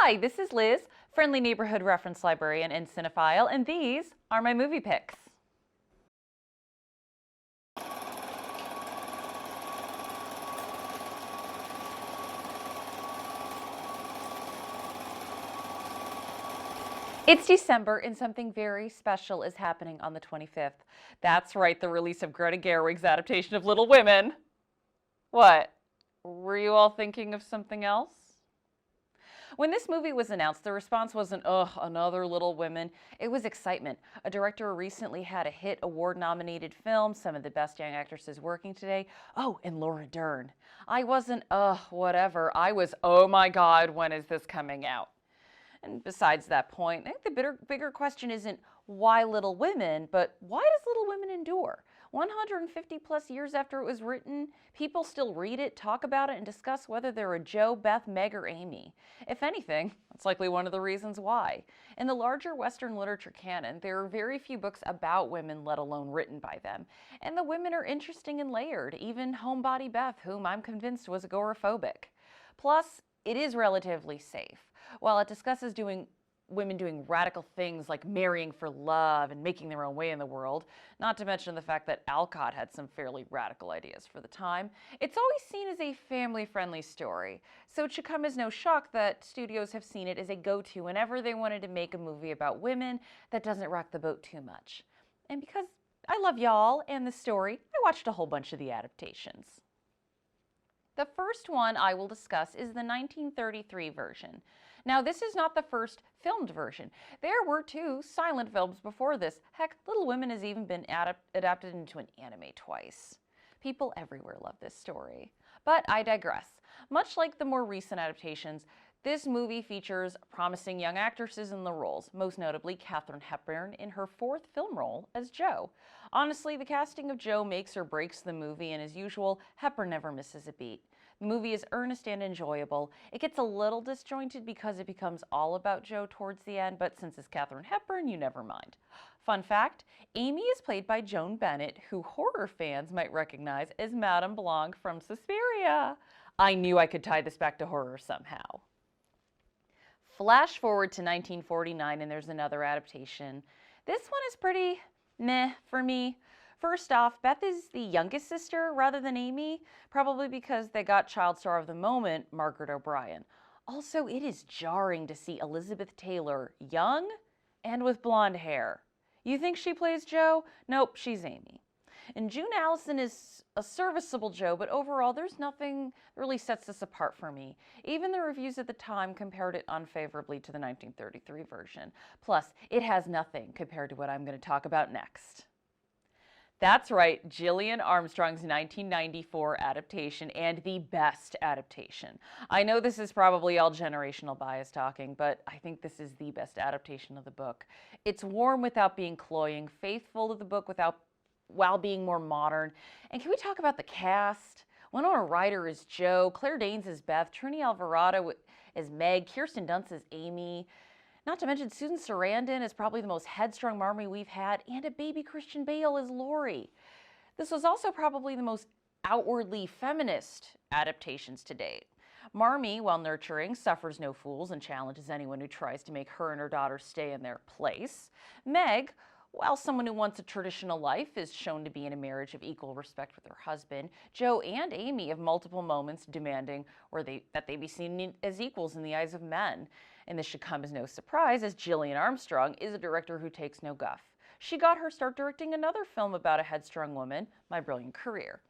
Hi, this is Liz, friendly neighborhood reference librarian and cinephile, and these are my movie picks. It's December and something very special is happening on the 25th. That's right, the release of Greta Gerwig's adaptation of Little Women. What? Were you all thinking of something else? When this movie was announced, the response wasn't, ugh, another Little Women. It was excitement. A director recently had a hit award-nominated film, some of the best young actresses working today. Oh, and Laura Dern. I wasn't, ugh, whatever. I was, oh my God, when is this coming out? And besides that point, I think the bigger question isn't why Little Women, but why does Little Women endure? 150 plus years after it was written, people still read it, talk about it, and discuss whether they're a Jo, Beth, Meg, or Amy. If anything, that's likely one of the reasons why. In the larger Western literature canon, there are very few books about women, let alone written by them. And the women are interesting and layered, even Homebody Beth, whom I'm convinced was agoraphobic. Plus, it is relatively safe. While it discusses women doing radical things like marrying for love and making their own way in the world, not to mention the fact that Alcott had some fairly radical ideas for the time, it's always seen as a family-friendly story. So it should come as no shock that studios have seen it as a go-to whenever they wanted to make a movie about women that doesn't rock the boat too much. And because I love y'all and the story, I watched a whole bunch of the adaptations. The first one I will discuss is the 1933 version. Now, this is not the first filmed version. There were two silent films before this. Heck, Little Women has even been adapted into an anime twice. People everywhere love this story. But I digress. Much like the more recent adaptations, this movie features promising young actresses in the roles, most notably Katharine Hepburn in her fourth film role as Jo. Honestly, the casting of Jo makes or breaks the movie, and as usual, Hepburn never misses a beat. The movie is earnest and enjoyable. It gets a little disjointed because it becomes all about Jo towards the end, but since it's Katharine Hepburn, you never mind. Fun fact, Amy is played by Joan Bennett, who horror fans might recognize as Madame Blanc from Suspiria. I knew I could tie this back to horror somehow. Flash forward to 1949 and there's another adaptation. This one is pretty meh for me. First off, Beth is the youngest sister rather than Amy, probably because they got child star of the moment, Margaret O'Brien. Also, it is jarring to see Elizabeth Taylor young and with blonde hair. You think she plays Jo? Nope, she's Amy. And June Allison is a serviceable Jo, but overall there's nothing that really sets this apart for me. Even the reviews at the time compared it unfavorably to the 1933 version. Plus, it has nothing compared to what I'm going to talk about next. That's right, Gillian Armstrong's 1994 adaptation, and the best adaptation. I know this is probably all generational bias talking, but I think this is the best adaptation of the book. It's warm without being cloying, faithful to the book while being more modern. And can we talk about the cast? Winona Ryder is Jo, Claire Danes is Beth, Trini Alvarado is Meg, Kirsten Dunst is Amy. Not to mention Susan Sarandon is probably the most headstrong Marmee we've had, and a baby Christian Bale is Laurie. This was also probably the most outwardly feminist adaptations to date. Marmee, while nurturing, suffers no fools and challenges anyone who tries to make her and her daughter stay in their place. Meg, while someone who wants a traditional life, is shown to be in a marriage of equal respect with her husband. Jo and Amy have multiple moments demanding that they be seen as equals in the eyes of men. And this should come as no surprise, as Gillian Armstrong is a director who takes no guff. She got her start directing another film about a headstrong woman, My Brilliant Career.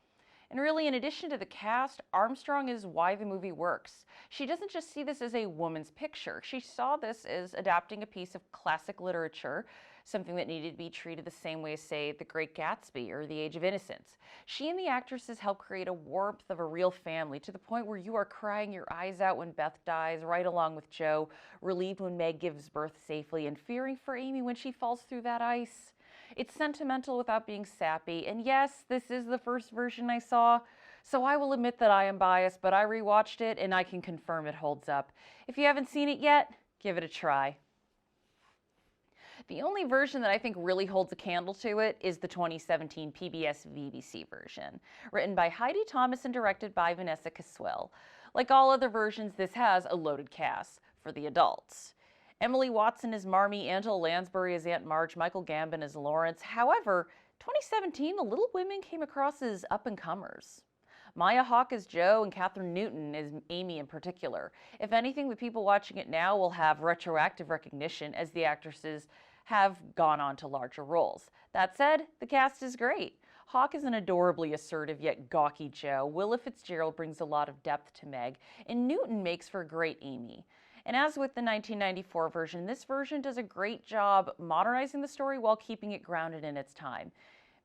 And really, in addition to the cast, Armstrong is why the movie works. She doesn't just see this as a woman's picture. She saw this as adapting a piece of classic literature, something that needed to be treated the same way as, say, The Great Gatsby or The Age of Innocence. She and the actresses help create a warmth of a real family to the point where you are crying your eyes out when Beth dies, right along with Jo, relieved when Meg gives birth safely, and fearing for Amy when she falls through that ice. It's sentimental without being sappy, and yes, this is the first version I saw, so I will admit that I am biased, but I rewatched it and I can confirm it holds up. If you haven't seen it yet, give it a try. The only version that I think really holds a candle to it is the 2017 PBS BBC version, written by Heidi Thomas and directed by Vanessa Caswell. Like all other versions, this has a loaded cast. for the adults. Emily Watson as Marmee, Angela Lansbury as Aunt March, Michael Gambon as Lawrence. However, 2017, the Little Women came across as up-and-comers. Maya Hawke as Jo and Katherine Newton as Amy in particular. If anything, the people watching it now will have retroactive recognition as the actresses have gone on to larger roles. That said, the cast is great. Hawke is an adorably assertive yet gawky Jo. Willa Fitzgerald brings a lot of depth to Meg, and Newton makes for a great Amy. And as with the 1994 version, this version does a great job modernizing the story while keeping it grounded in its time,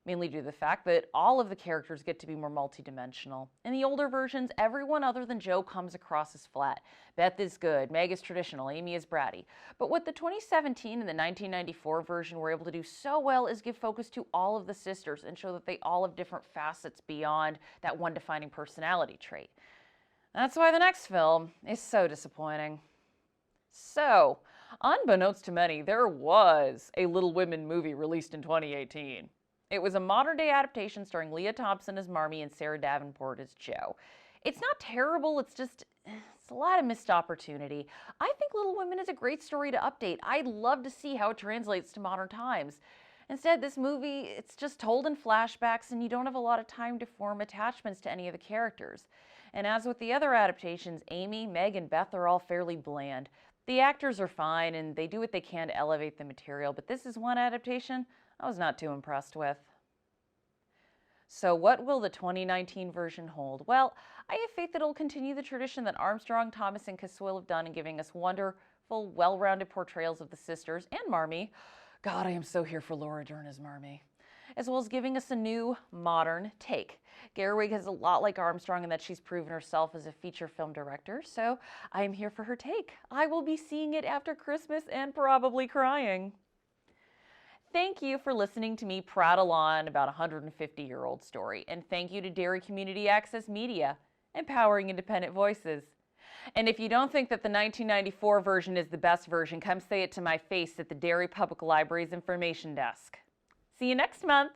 mainly due to the fact that all of the characters get to be more multidimensional. In the older versions, everyone other than Jo comes across as flat. Beth is good, Meg is traditional, Amy is bratty. But what the 2017 and the 1994 version were able to do so well is give focus to all of the sisters and show that they all have different facets beyond that one defining personality trait. That's why the next film is so disappointing. So, unbeknownst to many, there was a Little Women movie released in 2018. It was a modern-day adaptation starring Leah Thompson as Marmee and Sarah Davenport as Jo. It's not terrible, it's a lot of missed opportunity. I think Little Women is a great story to update. I'd love to see how it translates to modern times. Instead, this movie, it's just told in flashbacks and you don't have a lot of time to form attachments to any of the characters. And as with the other adaptations, Amy, Meg, and Beth are all fairly bland. The actors are fine and they do what they can to elevate the material, but this is one adaptation I was not too impressed with. So what will the 2019 version hold? Well, I have faith that it will continue the tradition that Armstrong, Thomas, and Caswell have done in giving us wonderful, well-rounded portrayals of the sisters and Marmee. God, I am so here for Laura Dern as Marmee. As well as giving us a new, modern take. Gerwig is a lot like Armstrong in that she's proven herself as a feature film director, so I am here for her take. I will be seeing it after Christmas and probably crying. Thank you for listening to me prattle on about a 150-year-old story, and thank you to Derry Community Access Media, empowering independent voices. And if you don't think that the 1994 version is the best version, come say it to my face at the Derry Public Library's information desk. See you next month.